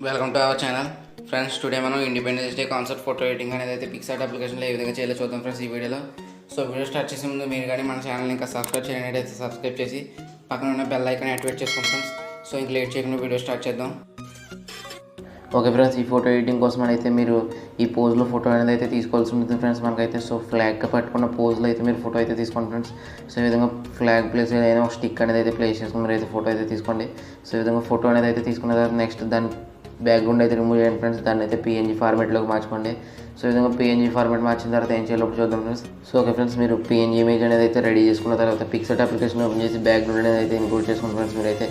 Welcome to our channel friends. Today మనం Independence Day concept photo editing అనేది అయితే Picsart అప్లికేషన్లో ఏ విధంగా చేయాలో చూద్దాం ఫ్రెండ్స్ ఈ వీడియోలో. సో వీడియో స్టార్ట్ చేసే ముందు మీరు కానీ మన ఛానల్ని ఇంకా సబ్స్క్రైబ్ చేయండి, అయితే సబ్స్క్రైబ్ చేసి పక్కన ఉన్న బెల్ ఐకాన్ యాక్టివేట్ చేసుకోండి ఫ్రెండ్స్. సో ఇంక లేట్ చేయకుండా వీడియో స్టార్ట్ చేద్దాం. ఓకే ఫ్రెండ్స్, ఈ ఫోటో ఎడిటింగ్ కోసం అయితే మీరు ఈ పోజ్లో ఫోటో అనేది అయితే తీసుకోవాల్సి ఉంటుంది ఫ్రెండ్స్ మనకైతే. సో ఫ్లాగ్గా పట్టుకున్న పోజ్లో అయితే మీరు ఫోటో అయితే తీసుకోండి ఫ్రెండ్స్. సో ఈ విధంగా ఫ్లాగ్ ప్లేస్ ఏదైనా ఒక స్టిక్ అనేది అయితే ప్లేస్ చేసుకుని మీరు అయితే ఫోటో అయితే తీసుకోండి. సో ఈ విధంగా ఫోటో అనేది అయితే తీసుకున్న తర్వాత నెక్స్ట్ దాని బ్యాక్గ్రౌండ్ అయితే రిమూవ్ చేయండి ఫ్రెండ్స్. దాన్ని అయితే పిఎన్జీ ఫార్మేట్లోకి మార్చుకోండి. సో ఈ విధంగా పిఎన్జీ ఫార్మేట్ మార్చిన తర్వాత ఏం చేయాలో చూద్దాం ఫ్రెండ్స్. సో ఓకే ఫ్రెండ్స్, మీరు పిఎన్జీ ఇమేజ్ అనేది అయితే రెడీ చేసుకున్న తర్వాత పిక్సార్ట్ అప్లికేషన్ ఓపెన్ చేసి బ్యాక్గ్రౌండ్ అనేది అయితే ఇంక్లూడ్ చేసుకోండి ఫ్రెండ్స్ మీరైతే.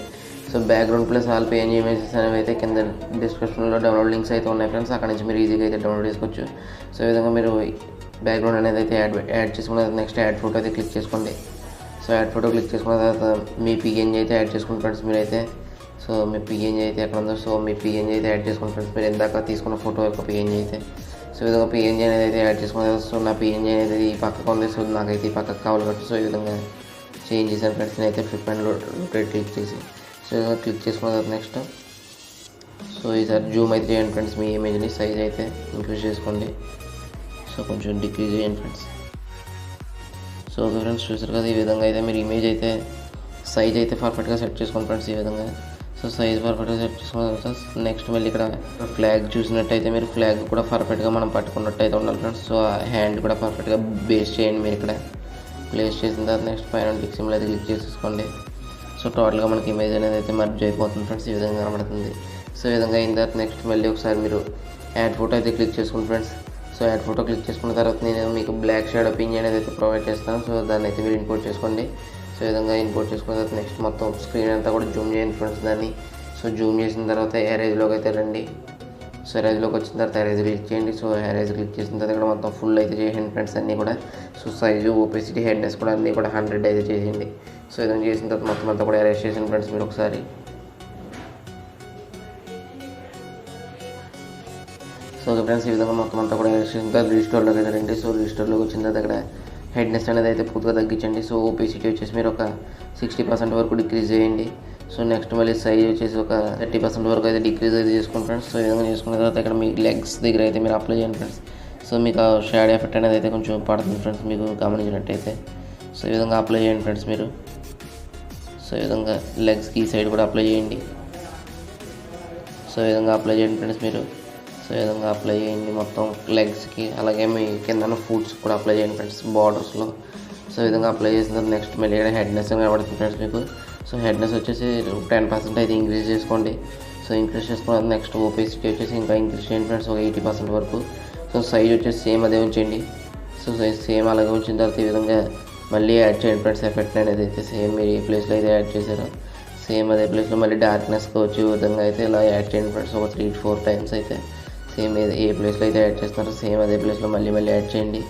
So background plus all PNG images అనేవి అయితే కింద డిస్క్రిప్షన్లో డౌన్లోడ్ లింక్స్ అయితే ఉన్నాయి ఫ్రెండ్స్, అక్కడ నుంచి మీరు ఈజీగా అయితే డౌన్లోడ్ చేసుకోవచ్చు. సో ఈ విధంగా మీరు బ్యాక్గ్రౌండ్ అనేది అయితే యాడ్ చేసుకున్న తర్వాత నెక్స్ట్ యాడ్ ఫోటో అయితే క్లిక్ చేసుకోండి. సో యాడ్ ఫోటో క్లిక్ చేసుకున్న తర్వాత మీ పిఎన్జీ అయితే యాడ్ చేసుకోండి ఫ్రెండ్స్ మీరైతే. సో మీ పిఎన్జీ అయితే ఎక్కడ ఉందో సో మీ పిఎన్జీ అయితే యాడ్ చేసుకోండి ఫ్రెండ్స్ మీరు ఇందాక తీసుకున్న ఫోటో యొక్క పిఎన్జీ అయితే. సో ఈ విధంగా పిఎన్జీ అనేది అయితే యాడ్ చేసుకున్న తర్వాత సో నా పిఎన్జీ అనేది ఈ పక్కకు ఉంది, సో నాకైతే ఈ పక్కకు కావాలి కాబట్టి సో ఈ విధంగా చేంజ్ చేశాను ఫ్రెండ్స్ నేనైతే ఫ్లిప్ అండ్ రొటేట్ క్లిక్ చేసి. సో ఈ విధంగా క్లిక్ చేసుకున్న తర్వాత నెక్స్ట్ సో ఈసారి జూమ్ అయితే చేయండి ఫ్రెండ్స్, మీ ఇమేజ్ని సైజ్ అయితే ఇంక్రీజ్ చేసుకోండి. సో కొంచెం డిక్రీజ్ చేయండి ఫ్రెండ్స్. సో ఓకే ఫ్రెండ్స్, చూసారు కదా ఈ విధంగా అయితే మీరు ఇమేజ్ అయితే సైజ్ అయితే పర్ఫెక్ట్గా సెట్ చేసుకోండి ఫ్రెండ్స్ ఈ విధంగా. సో సైజ్ పర్ఫెక్ట్గా సెట్ చేసుకున్న తర్వాత నెక్స్ట్ మళ్ళీ ఇక్కడ ఫ్లాగ్ చూసినట్టయితే మీరు ఫ్లాగ్ కూడా పర్ఫెక్ట్గా మనం పట్టుకున్నట్టు అయితే ఉండాలి ఫ్రెండ్స్. సో ఆ హ్యాండ్ కూడా పర్ఫెక్ట్గా బేస్ చేయండి మీరు ఇక్కడ. ప్లేస్ చేసిన తర్వాత నెక్స్ట్ పైన టిక్ సింబల్ అయితే క్లిక్ చేసేసుకోండి. సో టోటల్గా మనకి ఇమేజ్ అనేది అయితే మర్జ్ అయిపోతుంది ఫ్రెండ్స్, ఈ విధంగా కనబడుతుంది. సో ఈ విధంగా అయిన తర్వాత నెక్స్ట్ మళ్ళీ ఒకసారి మీరు యాడ్ ఫోటో అయితే క్లిక్ చేసుకోండి friends. So add photo click చేసుకున్న తర్వాత నేను మీకు బ్లాక్ షేడ్ ఒపీనియన్ అనేది అయితే ప్రొవైడ్ చేస్తాను. సో దాన్ని అయితే మీరు ఇంపోర్ట్ చేసుకోండి. సో ఈ విధంగా ఇంపోర్ట్ చేసుకున్న తర్వాత నెక్స్ట్ మొత్తం స్క్రీన్ అంతా కూడా జూమ్ చేయండి ఫ్రెండ్స్ దాన్ని. సో జూమ్ చేసిన తర్వాత ఎరేజ్లోకి అయితే రండి. సో ఎరేజ్లోకి వచ్చిన తర్వాత ఎరేజ్ క్లిక్ చేయండి. సో ఎరేజ్ క్లిక్ చేసిన తర్వాత ఇక్కడ మొత్తం ఫుల్ అయితే చేయండి ఫ్రెండ్స్ అన్నీ కూడా. సో సైజు ఓపెసిటీ హెడ్నెస్ కూడా అన్నీ కూడా 100 అయితే చేయండి. సో ఇదంతా చేసిన తర్వాత మొత్తం అంతా కూడా ఎరేజ్ చేయండి ఫ్రెండ్స్ మీరు ఒకసారి. సో ఓకే ఫ్రెండ్స్, ఈ విధంగా మొత్తం అంతా కూడా ఎరేజ్ చేసిన తర్వాత రీస్టోర్లోకి అయితే రండి. సో రీస్టోర్లోకి వచ్చిన తర్వాత ఇక్కడ హెడ్నెస్ అనేది అయితే పూర్తిగా తగ్గించండి. సో ఓపెసిటీ వచ్చేసి మీరు ఒక 60% వరకు డిక్రీజ్ చేయండి. సో నెక్స్ట్ మళ్ళీ సైజ్ వచ్చేసి ఒక 30% వరకు అయితే డిక్రీజ్ అయితే చేసుకోండి ఫ్రెండ్స్. సో ఈ విధంగా చేసుకున్న తర్వాత ఇక్కడ మీ లెగ్స్ దగ్గర అయితే మీరు అప్లై చేయండి ఫ్రెండ్స్. సో మీకు ఆ షాడ్ ఎఫెక్ట్ అనేది అయితే కొంచెం పడుతుంది ఫ్రెండ్స్ మీకు గమనించినట్టయితే. సో ఈ విధంగా అప్లై చేయండి ఫ్రెండ్స్ మీరు. సో ఈ విధంగా లెగ్స్కి ఈ సైడ్ కూడా అప్లై చేయండి. సో ఈ విధంగా అప్లై చేయండి ఫ్రెండ్స్ మీరు. సో ఈ విధంగా అప్లై చేయండి మొత్తం లెగ్స్కి, అలాగే మీ కింద ఫుట్స్ కూడా అప్లై చేయండి ఫ్రెండ్స్ బార్డర్స్లో. సో ఈ విధంగా అప్లై చేసిన తర్వాత నెక్స్ట్ మళ్ళీ ఇక్కడ హెడ్నెస్ కనబడుతుంది ఫ్రెండ్స్ మీకు. సో హెడ్నెస్ వచ్చేసి 10% అయితే ఇంక్రీజ్ చేసుకోండి. సో ఇంక్రీజ్ చేసుకున్న నెక్స్ట్ ఓపెసిటీ వచ్చేసి ఇంకా ఇంక్రీజ్ చేయండి ఫ్రెండ్స్ ఒక 80% వరకు. సో సైజ్ వచ్చేసి సేమ్ అదే ఉంచండి. సో సైజ్ సేమ్ అలాగే ఉంచిన తర్వాత ఈ విధంగా మళ్ళీ యాడ్ చేయండి ఫ్రెండ్స్ ఎఫెక్ట్ అనేది అయితే సేమ్ మీరు ఏ ప్లేస్లో అయితే యాడ్ చేశారో సేమ్ అదే ప్లేస్లో మళ్ళీ డార్క్నెస్గా వచ్చే విధంగా అయితే ఇలా యాడ్ చేయండి ఫ్రెండ్స్ ఒక 3-4 టైమ్స్ అయితే సేమ్ ఏ ప్లేస్లో అయితే యాడ్ చేస్తున్నారో సేమ్ అదే ప్లేస్లో మళ్ళీ యాడ్ చేయండి.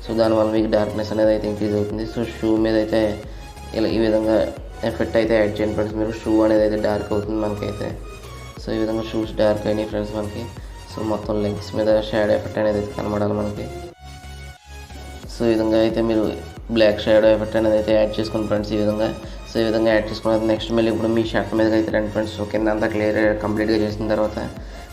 సో దానివల్ల మీకు డార్క్నెస్ అనేది అయితే ఇంక్రీజ్ అవుతుంది. సో షూ మీద అయితే ఇలా ఈ విధంగా ఎఫెక్ట్ అయితే యాడ్ చేయండి ఫ్రెండ్స్ మీరు. షూ అనేది అయితే డార్క్ అవుతుంది మనకైతే. సో ఈ విధంగా షూస్ డార్క్ అయినాయి ఫ్రెండ్స్ మనకి. సో మొత్తం లెగ్స్ మీద షాడో ఎఫెక్ట్ అనేది అయితే కనబడాలి మనకి. సో ఈ విధంగా అయితే మీరు బ్లాక్ షాడో ఎఫెక్ట్ అనేది అయితే యాడ్ చేసుకోండి ఫ్రెండ్స్ ఈ విధంగా. సో ఈ విధంగా యాడ్ చేసుకున్న నెక్స్ట్ మళ్ళీ ఇప్పుడు మీ షర్ట్ మీదకి అయితే రండి ఫ్రెండ్స్. సో కింద అంతా క్లియర్ కంప్లీట్గా చేసిన తర్వాత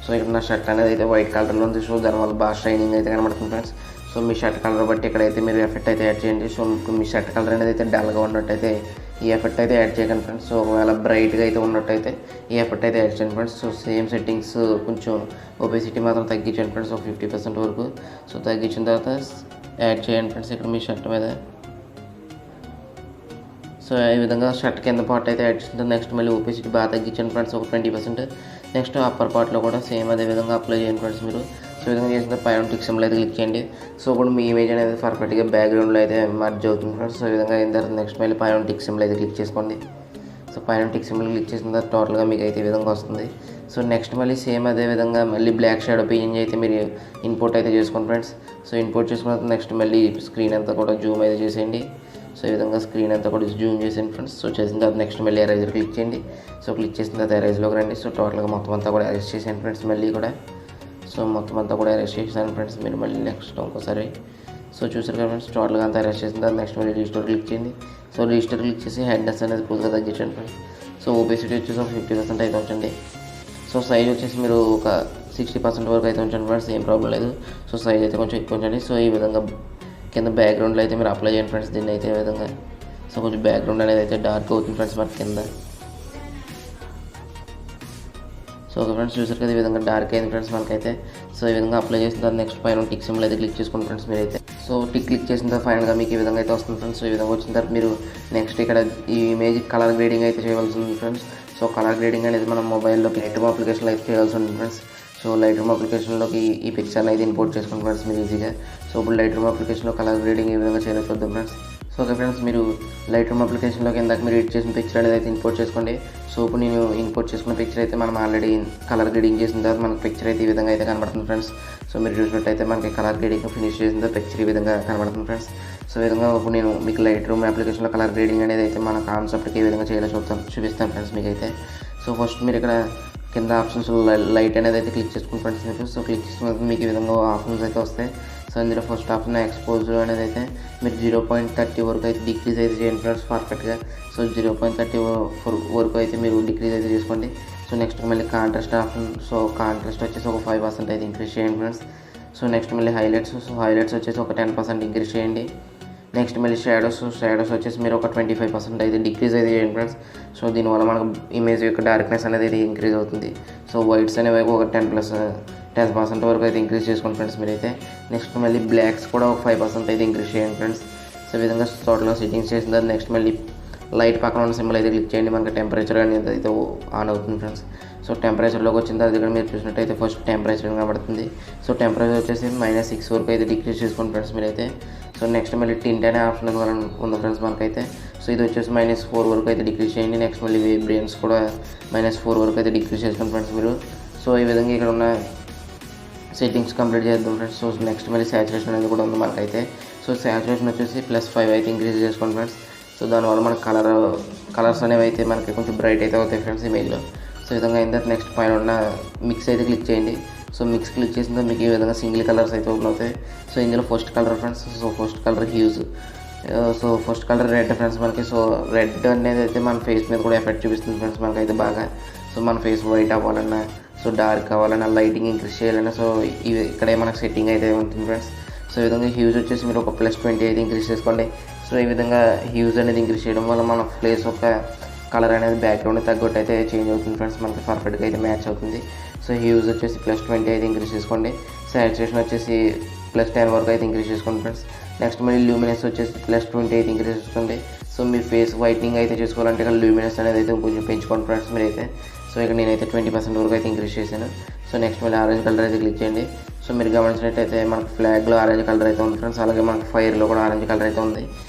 సో ఇక్కడ నా షర్ట్ అనేది అయితే వైట్ కలర్లో ఉంది. సో దానివల్ల బాగా షైనింగ్ అయితే కనబడుతుంది ఫ్రెండ్స్. సో మీ షర్ట్ కలర్ బట్టి ఇక్కడైతే మీరు ఎఫెక్ట్ అయితే యాడ్ చేయండి. సో మీ షర్ట్ కలర్ అనేది అయితే డల్గా ఉన్నట్టయితే ఈ ఎఫెక్ట్ అయితే యాడ్ చేయకండి ఫ్రెండ్స్. సో ఒకవేళ బ్రైట్గా అయితే ఉన్నట్టయితే ఈ ఎఫెక్ట్ అయితే యాడ్ చేయండి ఫ్రెండ్స్. సో సేమ్ సెట్టింగ్స్ కొంచెం ఒబేసిటీ మాత్రం తగ్గించండి ఫ్రెండ్స్ ఒక 50% వరకు. సో తగ్గించిన తర్వాత యాడ్ చేయండి ఫ్రెండ్స్ ఇక్కడ మీ షర్ట్ మీద. సో ఈ విధంగా షర్ట్ కింద పార్ట్ అయితే యాడ్ చేసిన నెక్స్ట్ మళ్ళీ ఒబేసిటీ బాగా తగ్గించండి ఫ్రెండ్స్ ఒక 20%. నెక్స్ట్ అప్పర్ పార్ట్లో కూడా సేమ్ అదే విధంగా అప్లై చేయండి ఫ్రెండ్స్ మీరు. సో ఈ విధంగా చేసిన పైన టిక్ సింబల్ అయితే క్లిక్ చేయండి. సో ఇప్పుడు మీ ఇమేజ్ అనేది పర్ఫెక్ట్గా బ్యాక్గ్రౌండ్లో అయితే మర్జ్ అవుతుంది ఫ్రెండ్స్. సో ఈ విధంగా అయిన తర్వాత నెక్స్ట్ మళ్ళీ పైన టిక్ సింబల్ అయితే క్లిక్ చేసుకోండి. సో పైన టిక్ సింబల్ క్లిక్ చేసిన తర్వాత టోటల్గా మీకు అయితే ఈ విధంగా వస్తుంది. సో నెక్స్ట్ మళ్ళీ సేమ్ అదే విధంగా మళ్ళీ బ్లాక్ షాడో పిఎన్జీ అయితే మీరు ఇంపోర్ట్ అయితే చేసుకోండి ఫ్రెండ్స్. సో ఇంపోర్ట్ చేసుకున్న తర్వాత నెక్స్ట్ మళ్ళీ స్క్రీన్ అంతా కూడా జూమ్ అయితే చేసేయండి. సో ఈ విధంగా స్క్రీన్ అంతా కూడా జూమ్ చేసేయండి ఫ్రెండ్స్. సో చేసిన తర్వాత నెక్స్ట్ మళ్ళీ ఎరేజర్ క్లిక్ చేయండి. సో క్లిక్ చేసిన తర్వాత ఎరేజ్లోకి రండి. సో టోటల్గా మొత్తం అంతా కూడా అరెస్ట్ చేసేయండి ఫ్రెండ్స్ మళ్ళీ కూడా. సో మొత్తం అంతా కూడా అరెస్ట్ చేసాను ఫ్రెండ్స్ మీరు మళ్ళీ నెక్స్ట్ ఇంకోసారి. సో చూసారు కదా ఫ్రెండ్స్ టోటల్గా అంతా అరెస్ట్ చేసిన తర్వాత నెక్స్ట్ మళ్ళీ రీస్టోర్ క్లిక్ చేయండి. సో రీస్టోర్ క్లిక్ చేసి హెడ్నెస్ అనేది పూర్తిగా తగ్గించండి ఫ్రెండ్స్. సో ఓబేసిటీ వచ్చేసి ఒక 50% అయితే ఉంచండి. సో సైజ్ వచ్చేసి మీరు ఒక 60% వరకు అయితే ఉంచండి ఫ్రెండ్స్, ఏం ప్రాబ్లం లేదు. సో సైజ్ అయితే కొంచెం ఎక్కువ ఉంచండి. సో ఈ విధంగా కింద బ్యాక్గ్రౌండ్లో అయితే మీరు అప్లై చేయండి ఫ్రెండ్స్ దీన్ని అయితే ఈ విధంగా. సో కొంచెం బ్యాక్గ్రౌండ్ అనేది అయితే డార్క్ అవుతుంది ఫ్రెండ్స్ మనకి కింద. సో ఓకే ఫ్రెండ్స్, చూసారు కదా ఈ విధంగా డార్క్ అయింది ఫ్రెండ్స్ మనకైతే. సో ఈ విధంగా అప్లై చేసిన తర్వాత నెక్స్ట్ పైన టిక్ సింబల్ అయితే క్లిక్ చేసుకోండి ఫ్రెండ్స్ మీరైతే. సో టిక్ క్లిక్ చేసిన తర్వాత ఫైనల్గా మీకు ఈ విధంగా అయితే వస్తుంది ఫ్రెండ్స్. సో ఈ విధంగా వచ్చిన తర్వాత మీరు నెక్స్ట్ ఇక్కడ ఈ ఇమేజ్ కలర్ గ్రేడింగ్ అయితే చేయవలసి ఉంది ఫ్రెండ్స్. సో కలర్ గ్రేడింగ్ అనేది మనం మొబైల్లోకి లైట్ రూమ్ అప్లికేషన్లో అయితే చేయాల్సి ఉంటుంది ఫ్రెండ్స్. సో లైట్ రూమ్ అప్లికేషన్లోకి ఈ పిక్చర్ని అయితే ఇంపోర్ట్ చేసుకోండి ఫ్రెండ్స్ మీరు ఈజీగా. సో ఇప్పుడు లైట్ రూమ్ అప్లికేషన్లో కలర్ గ్రేడింగ్ ఏ విధంగా చేయాలో చూద్దాం ఫ్రెండ్స్. సో ఓకే ఫ్రెండ్స్, మీరు లైట్ రూమ్ అప్లికేషన్లోకి ఇందాక మీరు ఎడిట్ చేసిన పిక్చర్ అనేది అయితే ఇంపోర్ట్ చేసుకోండి. సో ఇప్పుడు నేను ఇంపోర్ట్ చేసుకున్న పిక్చర్ అయితే మనం ఆల్రెడీ కలర్ గ్రేడింగ్ చేసిన తర్వాత మనకి పిక్చర్ అయితే ఈ విధంగా అయితే కనబడుతుంది ఫ్రెండ్స్. సో మీరు చూసినట్టయితే మనకి కలర్ గ్రేడింగ్ ఫినిష్ చేసిన తర్వాత పిక్చర్ ఈ విధంగా కనబడుతుంది ఫ్రెండ్స్. సో ఈ విధంగా ఇప్పుడు నేను మీకు లైట్ రూమ్ అప్లికేషన్లో కలర్ గ్రేడింగ్ అనేది అయితే మన కాన్సెప్ట్కి ఏ విధంగా చేయాలో చూపిస్తాను ఫ్రెండ్స్ మీకైతే. సో ఫస్ట్ మీరు ఇక్కడ కింద ఆప్షన్స్ లైట్ అనేది అయితే క్లిక్ చేసుకుని ఫ్రెండ్స్ మీకు. సో క్లిక్ చేసుకున్న మీకు ఈ విధంగా ఆప్షన్స్ అయితే వస్తాయి. సో ఇందులో ఫస్ట్ ఆప్షన్ ఎక్స్పోజ్ అనేది అయితే మీరు 0.30 వరకు అయితే డిక్రీజ్ అయితే చేయండి ఫ్రెండ్స్ పర్ఫెక్ట్గా. సో 0.30 వరకు అయితే మీరు డిక్రీజ్ అయితే చేసుకోండి. సో నెక్స్ట్ మళ్ళీ కాంట్రాస్ట్ ఆప్షన్. సో కాంట్రాస్ట్ వచ్చేసి ఒక 5% అయితే ఇంక్రీజ్ చేయండి ఫ్రెండ్స్. సో నెక్స్ట్ మళ్ళీ హైలైట్స్. సో హైలైట్స్ వచ్చేసి ఒక 10% ఇంక్రీజ్ చేయండి. నెక్స్ట్ మళ్ళీ షాడోస్ వచ్చేసి మీరు ఒక 25% అయితే డిక్రీజ్ అయితే చేయండి ఫ్రెండ్స్. సో దీనివల్ల మనకు ఇమేజ్ యొక్క డార్క్నెస్ అనేది ఇంక్రీజ్ అవుతుంది. సో వైట్స్ అనేవి ఒక 10% వరకు అయితే ఇంక్రీజ్ చేసుకోండి ఫ్రెండ్స్ మీరైతే. నెక్స్ట్ మళ్ళీ బ్లాక్స్ కూడా ఒక 5% అయితే ఇంక్రీజ్ చేయండి ఫ్రెండ్స్. సో ఈ విధంగా టోటల్గా సెట్టింగ్స్ చేసిన తర్వాత నెక్స్ట్ మళ్ళీ లైట్ పక్కన ఉన్న సింబల్ అయితే క్లిక్ చేయండి. మనకి టెంపరేచర్ అనేది అయితే ఆన్ అవుతుంది ఫ్రెండ్స్. సో టెంపరేచర్లోకి వచ్చిన తర్వాత ఇక్కడ మీరు చూసినట్టయితే ఫస్ట్ టెంపరేచర్ కనబడుతుంది. సో టెంపరేచర్ వచ్చేసి -6 వరకు అయితే డిక్రీజ్ చేసుకోండి ఫ్రెండ్స్ మీరైతే. సో నెక్స్ట్ మళ్ళీ టింట్ అనే ఆప్షన్ ఉంది ఫ్రెండ్స్ మనకైతే. సో ఇది వచ్చేసి -4 వరకు అయితే డిక్రీజ్ చేయండి. నెక్స్ట్ మళ్ళీ వేరియంట్స్ కూడా -4 వరకు అయితే డిక్రీజ్ చేసుకోండి ఫ్రెండ్స్ మీరు. సో ఈ విధంగా ఇక్కడ ఉన్న సెట్టింగ్స్ కంప్లీట్ చేద్దాం ఫ్రెండ్స్. సో నెక్స్ట్ మళ్ళీ సాచురేషన్ అనేది కూడా ఉంది మనకైతే. సో సాచురేషన్ వచ్చేసి +5 అయితే ఇంక్రీజ్ చేసుకోండి ఫ్రెండ్స్. సో దానివల్ల మనకు కలర్స్ అనేవి అయితే మనకి కొంచెం బ్రైట్ అయితే అవుతాయి ఫ్రెండ్స్ ఇమేజ్లో. సో ఈ విధంగా అయిన తర్వాత నెక్స్ట్ పైన ఉన్న మిక్స్ అయితే క్లిక్ చేయండి. సో మిక్స్ క్లిక్ చేసిన తర్వాత మీకు ఈ విధంగా సింగిల్ కలర్స్ అయితే ఓపెన్ అవుతాయి. సో ఇందులో first colour friends. So first colour huge. So first colour red friends మనకి. సో రెడ్ అనేది అయితే మన ఫేస్ మీద కూడా ఎఫెక్ట్ చూపిస్తుంది ఫ్రెండ్స్ మనకైతే బాగా. సో మన ఫేస్ వైట్ అవ్వాలన్నా, సో డార్క్ కావాలన్నా, లైటింగ్ ఇంక్రీజ్ చేయాలన్నా, సో ఇవి ఇక్కడే మనకు సెట్టింగ్ అయితే ఉంటుంది ఫ్రెండ్స్. సో ఈ విధంగా హ్యూజ్ వచ్చేసి మీరు ఒక +20 అయితే ఇంక్రీజ్ చేసుకోండి. సో ఈ విధంగా హ్యూజ్ అనేది ఇంక్రీజ్ చేయడం వల్ల మన ప్లేస్ ఒక కలర్ అనేది బ్యాక్గ్రౌండ్ తగ్గట్టు అయితే చేంజ్ అవుతుంది ఫ్రెండ్స్ మనకి పర్ఫెక్ట్గా అయితే మ్యాచ్ అవుతుంది. సో హ్యూజ్ వచ్చేసి +20 అయితే ఇంక్రీజ్ చేసుకోండి. సాచురేషన్ వచ్చేసి +10 వరకు అయితే ఇంక్రీజ్ చేసుకోండి ఫ్రెండ్స్. నెక్స్ట్ మళ్ళీ లూమినెన్స్ వచ్చేసి +20 అయితే ఇంక్రీజ్ చేసుకోండి. సో మీ ఫేస్ వైట్నింగ్ అయితే చేసుకోవాలంటే ఇక్కడ లూమినెన్స్ అనేది అయితే కొంచెం పెంచుకోండి ఫ్రెండ్స్ మీరైతే. సో ఇక్కడ నేనైతే 20% వరకు అయితే ఇంక్రీజ్ చేశాను. సో నెక్స్ట్ మళ్ళీ ఆరెంజ్ కలర్ అయితే క్లిక్ చేయండి. సో మీరు గమనించినట్టయితే మనకు ఫ్లాగ్లో ఆరెంజ్ కలర్ అయితే ఉంది ఫ్రెండ్స్. అలాగే మనకు ఫైర్లో కూడా ఆరెంజ్ కలర్ అయితే ఉంది.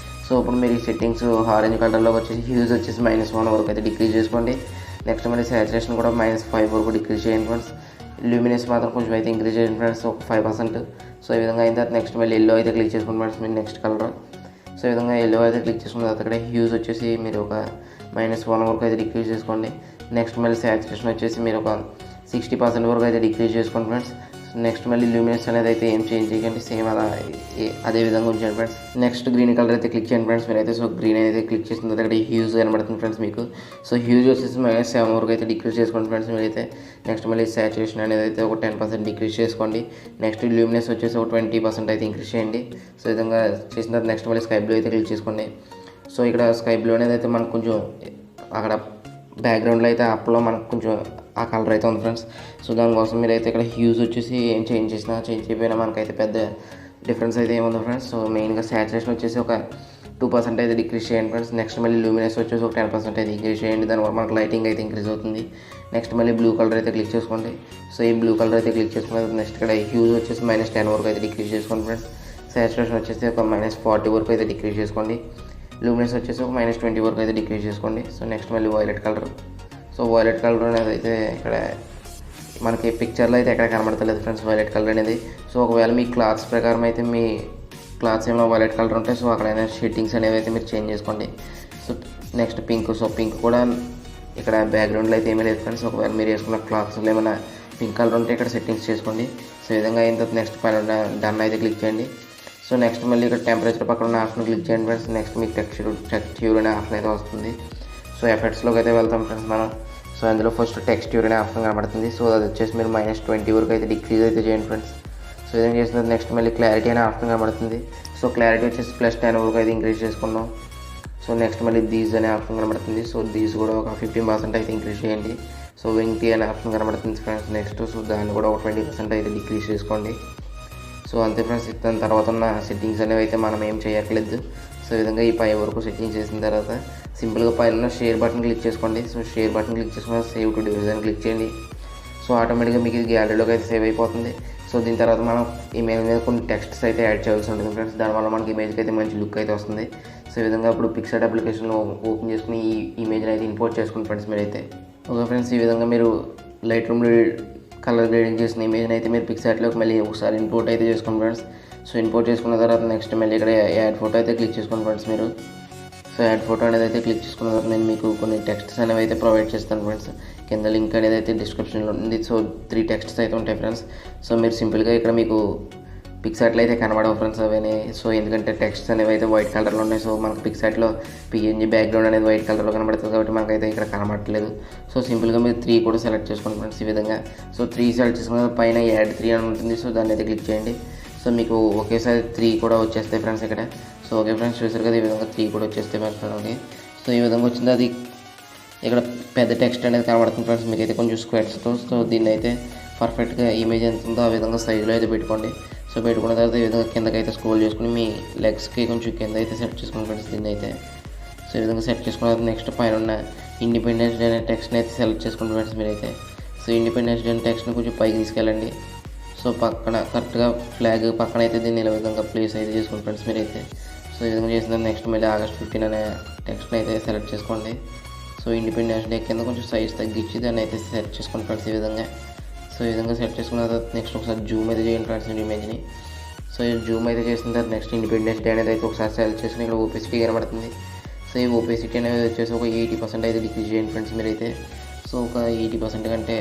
సో ఇప్పుడు మీరు ఈ సెట్టింగ్స్ ఆరెంజ్ కలర్లో వచ్చేసి హ్యూజ్ వచ్చేసి -1 వరకు అయితే డిక్రీజ్ చేసుకోండి. నెక్స్ట్ మళ్ళీ సాచురేషన్ కూడా -5 వరకు డిక్రీజ్ చేయండి ఫ్రెండ్స్. లూమినెన్స్ మాత్రం కొంచెం అయితే ఇంక్రీజ్ చేయండి ఫ్రెండ్స్ ఒక 5%. సో ఈ విధంగా అయిన తర్వాత నెక్స్ట్ మళ్ళీ ఎల్లో అయితే క్లిక్ చేసుకోండి ఫ్రెండ్స్ మీరు నెక్స్ట్ కలర్. సో ఈ విధంగా ఎల్లో అయితే క్లిక్ చేసుకున్న తర్వాత ఇక్కడ హ్యూజ్ వచ్చేసి మీరు ఒక -1 వరకు అయితే డిక్రీజ్ చేసుకోండి. నెక్స్ట్ మళ్ళీ సాచురేషన్ వచ్చేసి మీరు ఒక 60% వరకు అయితే డిక్రీజ్ చేసుకోండి ఫ్రెండ్స్. నెక్స్ట్ మళ్ళీ లూమినెన్స్ అనేది అయితే ఏం చేంజ్ చేయకండి, సేమ్ అదే విధంగా ఉంచండి ఫ్రెండ్స్. నెక్స్ట్ గ్రీన్ కలర్ అయితే క్లిక్ చేయండి ఫ్రెండ్స్ మీరైతే. సో గ్రీన్ అయితే క్లిక్ చేసిన తర్వాత ఇక్కడ హ్యూజ్ కనబడుతుంది ఫ్రెండ్స్ మీకు. సో హ్యూజ్ వచ్చేసి -7 వరకు అయితే డిక్రీజ్ చేసుకోండి ఫ్రెండ్స్ మీరైతే. నెక్స్ట్ మళ్ళీ సాచురేషన్ అనేది అయితే ఒక 10% డిక్రీజ్ చేసుకోండి. నెక్స్ట్ లూమినెన్స్ వచ్చేసి ఒక 20% అయితే ఇంక్రీజ్ చేయండి. సో ఈ విధంగా చేసిన తర్వాత నెక్స్ట్ మళ్ళీ స్కై బ్లూ అయితే క్లిక్ చేసుకోండి. సో ఇక్కడ స్కై బ్లూ అనేది అయితే మనకు కొంచెం అక్కడ బ్యాక్గ్రౌండ్లో అయితే అప్లో మనకు కొంచెం ఆ కలర్ అయితే ఉంది ఫ్రెండ్స్. సో దానికోసం మీరు అయితే ఇక్కడ హ్యూజ్ వచ్చేసి ఏం చేంజ్ చేయకపోయినా మనకైతే పెద్ద డిఫరెన్స్ అయితే ఏముంది ఫ్రెండ్స్. సో మెయిన్గా సాచురేషన్ వచ్చేసి ఒక 2% అయితే డిక్రీజ్ చేయండి ఫ్రెండ్స్. నెక్స్ట్ మళ్ళీ లూమినెన్స్ వచ్చేసి ఒక 10% అయితే ఇంక్రీజ్ చేయండి. దానివల్ల మనకు లైటింగ్ అయితే ఇంక్రీజ్ అవుతుంది. నెక్స్ట్ మళ్ళీ బ్లూ కలర్ అయితే క్లిక్ చేసుకోండి. సో ఈ బ్లూ కలర్ అయితే క్లిక్ చేసుకున్న నెక్స్ట్ ఇక్కడ హ్యూజ్ వచ్చేసి -10 వరకు అయితే డిక్రీజ్ చేసుకోండి ఫ్రెండ్స్. సాచురేషన్ వచ్చేసి ఒక -40 వరకు అయితే డిక్రీజ్ చేసుకోండి. లూమినెన్స్ వచ్చేసి ఒక -20 వరకు అయితే డిక్రీజ్ చేసుకోండి. సో నెక్స్ట్ మళ్ళీ violet colour. So violet colour అనేది అయితే ఇక్కడ మనకి పిక్చర్లో అయితే ఎక్కడ కనబడతలేదు ఫ్రెండ్స్ వైలెట్ కలర్ అనేది. సో ఒకవేళ మీ క్లాత్స్ ప్రకారం అయితే మీ క్లాత్స్ ఏమైనా వైలెట్ కలర్ ఉంటాయి. సో అక్కడైనా షెట్టింగ్స్ అనేవి అయితే మీరు చేంజ్ చేసుకోండి. So next pink. So pink కూడా ఇక్కడ బ్యాక్గ్రౌండ్లో అయితే ఏమీ లేదు ఫ్రెండ్స్. ఒకవేళ మీరు వేసుకున్న క్లాత్స్లో ఏమైనా పింక్ కలర్ ఉంటే ఇక్కడ సెట్టింగ్స్ చేసుకోండి. సో ఈ విధంగా అయిన తర్వాత నెక్స్ట్ పైన డన్ అయితే క్లిక్ చేయండి. సో నెక్స్ట్ మళ్ళీ ఇక్కడ టెంపరేచర్ పక్కన ఉన్న ఆప్షన్ క్లిక్ చేయండి ఫ్రెండ్స్. నెక్స్ట్ మీకు టెక్స్చర్ అనే ఆప్షన్ అయితే వస్తుంది. సో ఎఫెక్ట్స్లోకి అయితే వెళ్తాం ఫ్రెండ్స్ మనం. సో అందులో ఫస్ట్ టెక్స్ట్యూర్ అనే ఆప్షన్ కనబడుతుంది. సో అది వచ్చేసి మీరు -20 వరకు అయితే డిక్రీజ్ అయితే చేయండి ఫ్రెండ్స్. సో ఇదేం చేసిన తర్వాత నెక్స్ట్ మళ్ళీ క్లారిటీ అనే ఆప్షన్ కనబడుతుంది. సో క్లారిటీ వచ్చేసి +10 వరకు అయితే ఇంక్రీజ్ చేసుకున్నాం. సో నెక్స్ట్ మళ్ళీ దీస్ అనే ఆప్షన్ కనబడుతుంది. సో దీస్ కూడా ఒక 15% అయితే ఇంక్రీజ్ చేయండి. సో వింగ్టీ అనే ఆప్షన్ కనబడుతుంది ఫ్రెండ్స్ నెక్స్ట్. సో దాన్ని కూడా ఒక 20% అయితే డిక్రీజ్ చేసుకోండి. సో అంతే ఫ్రెండ్స్. దాని తర్వాత ఉన్న సెట్టింగ్స్ అనేవి అయితే మనం ఏం చేయట్లేదు. సో ఈ విధంగా ఈ పై వరకు సెట్టింగ్ చేసిన తర్వాత సింపుల్గా పైన షేర్ బటన్ క్లిక్ చేసుకోండి. సో షేర్ బటన్ క్లిక్ చేసుకున్న సేవ్ టు డివైస్ అని క్లిక్ చేయండి. సో ఆటోమేటిక్గా మీకు ఇది గ్యాలరీలోకి అయితే సేవ్ అయిపోతుంది. సో దీని తర్వాత మనం ఇమేజ్ మీద కొన్ని టెక్స్ట్స్ అయితే యాడ్ చేయాల్సి ఉంటుంది ఫ్రెండ్స్. దానివల్ల మనకి ఇమేజ్కి అయితే మంచి లుక్ అయితే వస్తుంది. సో ఈ విధంగా ఇప్పుడు పిక్సార్ట్ అప్లికేషన్లో ఓపెన్ చేసుకుని ఈ ఇమేజ్ని అయితే ఇంపోర్ట్ చేసుకోండి ఫ్రెండ్స్ మీరైతే. ఓకే ఫ్రెండ్స్, ఈ విధంగా మీరు లైట్ రూమ్లో కలర్ గ్రేడింగ్ చేసిన ఇమేజ్ని అయితే మీరు పిక్సార్ట్లోకి మళ్ళీ ఒకసారి ఇంపోర్ట్ అయితే చేసుకోండి ఫ్రెండ్స్. సో ఇంపోర్ట్ చేసుకున్న తర్వాత నెక్స్ట్ మళ్ళీ ఇక్కడ యాడ్ ఫోటో అయితే క్లిక్ చేసుకోండి ఫ్రెండ్స్ మీరు. సో యాడ్ ఫోటో అనేది అయితే క్లిక్ చేసుకున్న తర్వాత నేను మీకు కొన్ని టెక్స్ట్స్ అనేవి అయితే ప్రొవైడ్ చేస్తాను ఫ్రెండ్స్. కింద లింక్ అనేది అయితే డిస్క్రిప్షన్లో ఉంది. సో 3 టెక్స్ట్స్ అయితే ఉంటాయి ఫ్రెండ్స్. సో మీరు సింపుల్గా ఇక్కడ మీకు పిక్సార్ట్లో అయితే కనబడవు ఫ్రెండ్స్ అవన్నీ. సో ఎందుకంటే టెక్స్ట్స్ అనేవి అయితే వైట్ కలర్లో ఉన్నాయి. సో మనకు పిక్సార్ట్లో పిఎన్జీ బ్యాక్గ్రౌండ్ అనేది వైట్ కలర్లో కనబడుతుంది కాబట్టి మనకైతే ఇక్కడ కనబడట్లేదు. సో సింపుల్గా మీరు 3 కూడా సెలెక్ట్ చేసుకోండి ఫ్రెండ్స్ ఈ విధంగా. సో 3 సెలెక్ట్ చేసుకున్న పైన యాడ్ 3 అని ఉంటుంది. సో దాన్ని అయితే క్లిక్ చేయండి. సో మీకు ఒకేసారి 3 కూడా వచ్చేస్తాయి ఫ్రెండ్స్ ఇక్కడ. సో ఓకే ఫ్రెండ్స్, చూసారు కదా ఈ విధంగా 3 కూడా వచ్చేస్తాయి మనకి. సో ఈ విధంగా వచ్చింది. అది ఇక్కడ పెద్ద టెక్స్ట్ అనేది కనబడుతుంది ఫ్రెండ్స్ మీకైతే కొంచెం స్క్వేర్స్తో. సో దీన్ని అయితే పర్ఫెక్ట్గా ఇమేజ్ ఎంత ఉందో ఆ విధంగా సైజులో అయితే పెట్టుకోండి. సో పెట్టుకున్న తర్వాత ఈ విధంగా కిందకైతే స్క్రోల్ చేసుకుని మీ లెగ్స్కి కొంచెం కింద అయితే సెట్ చేసుకోండి ఫ్రెండ్స్ దీన్ని అయితే. సో ఈ విధంగా సెట్ చేసుకున్న తర్వాత నెక్స్ట్ పైన ఉన్న ఇండిపెండెన్స్ డే అనే టెక్స్ట్ని అయితే సెలెక్ట్ చేసుకోండి ఫ్రెండ్స్ మీరైతే. సో ఇండిపెండెన్స్ డే అనే టెక్స్ట్ని కొంచెం పైకి తీసుకెళ్ళండి. సో పక్కన కరెక్ట్గా ఫ్లాగ్ పక్కన అయితే దీన్ని ఇలా విధంగా ప్లేస్ అయితే చేసుకోండి ఫ్రెండ్స్ మీరైతే. సో ఈ విధంగా చేసిన నెక్స్ట్ మళ్ళీ August 15 అనే టెక్స్ట్ని అయితే సెలెక్ట్ చేసుకోండి. సో ఇండిపెండెన్స్ డే కింద కొంచెం సైజ్ తగ్గించి దాన్ని అయితే సెట్ చేసుకోండి ఫ్రెండ్స్ ఈ విధంగా. సో ఈ విధంగా సెట్ చేసుకున్న తర్వాత నెక్స్ట్ ఒకసారి జూమ్ అయితే చేయండి ఫ్రెండ్స్ ఇమేజ్ని. సో ఈ జూమ్ అయితే చేసిన తర్వాత నెక్స్ట్ ఇండిపెండెన్స్ డే అనేది అయితే ఒకసారి సెలెక్ట్ చేసుకుని ఇక్కడ ఓపెసిటీ కనబడుతుంది. సో ఈ ఓపెసిటీ అనేది వచ్చేసి ఒక 80% అయితే డిక్రీజ్ చేయండి ఫ్రెండ్స్ మీరైతే. సో ఒక 80% కంటే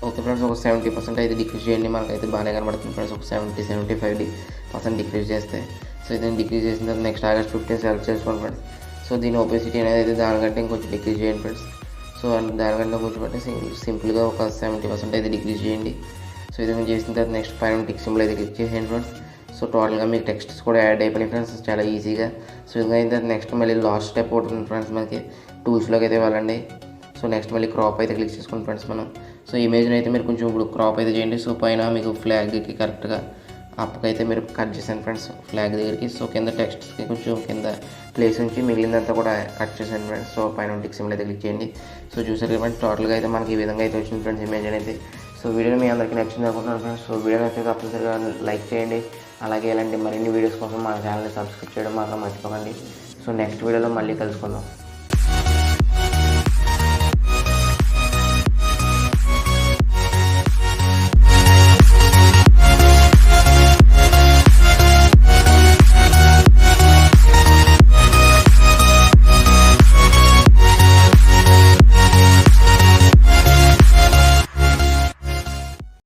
ఓకే ఫ్రెండ్స్ ఒక 70% అయితే డిక్రీజ్ చేయండి. మనకైతే బాగానే కనబడుతుంది ఫ్రెండ్స్. ఒక 70-75% డిక్రీజ్ చేస్తే. సో ఇదని డిక్రీజ్ చేసిన తర్వాత నెక్స్ట్ August 15 సెలెక్ట్ చేసుకోండి ఫ్రెండ్స్. సో దీని ఓపెసిటీ అనేది అయితే దానికంటే ఇంకొంచెం డిక్రీజ్ చేయండి ఫ్రెండ్స్. సో దానికంటే కొంచెం బట్టి సింపుల్గా ఒక 70% అయితే డిక్రీజ్ చేయండి. సో ఇది చేసిన తర్వాత నెక్స్ట్ పైన టిక్ సింబల్ అయితే క్లిక్ చేసేయండి ఫ్రెండ్స్. సో టోటల్గా మీకు టెక్స్ట్స్ కూడా యాడ్ అయిపోయినాయి ఫ్రెండ్స్ చాలా ఈజీగా. సో ఇది అయిన తర్వాత నెక్స్ట్ మళ్ళీ లాస్ట్ స్టెప్ ఒకటి ఉంది ఫ్రెండ్స్ మనకి. టూల్స్లోకి అయితే వెళ్ళండి. సో నెక్స్ట్ మళ్ళీ క్రాప్ అయితే క్లిక్ చేసుకోండి ఫ్రెండ్స్ మనం. సో ఇమేజ్ని అయితే మీరు కొంచెం ఇప్పుడు క్రాప్ అయితే చేయండి. సో పైన మీకు ఫ్లాగ్కి కరెక్ట్గా అప్పకైతే మీరు కట్ చేశాను ఫ్రెండ్స్ ఫ్లాగ్ దగ్గరికి. సో కింద టెక్స్ట్కి కొంచెం కింద ప్లేస్ నుంచి మిగిలిందంతా కూడా కట్ చేశాను ఫ్రెండ్స్. సో పైన టిక్ సింబల్ అయితే క్లిక్ చేయండి. సో చూసారు ఫ్రెండ్స్ టోటల్గా అయితే మనకి ఈ విధంగా అయితే వచ్చింది ఫ్రెండ్స్ ఇమేజ్ అనేది. సో వీడియో మీ అందరికీ నచ్చింది అనుకుంటున్నాను ఫ్రెండ్స్. సో వీడియో నచ్చితే తప్పనిసరిగా లైక్ చేయండి. అలాగే ఇలాంటి మరిన్ని వీడియోస్ కోసం మన ఛానల్ని సబ్స్క్రైబ్ చేయడం మాత్రం మర్చిపోకండి. సో నెక్స్ట్ వీడియోలో మళ్ళీ కలుసుకుందాం.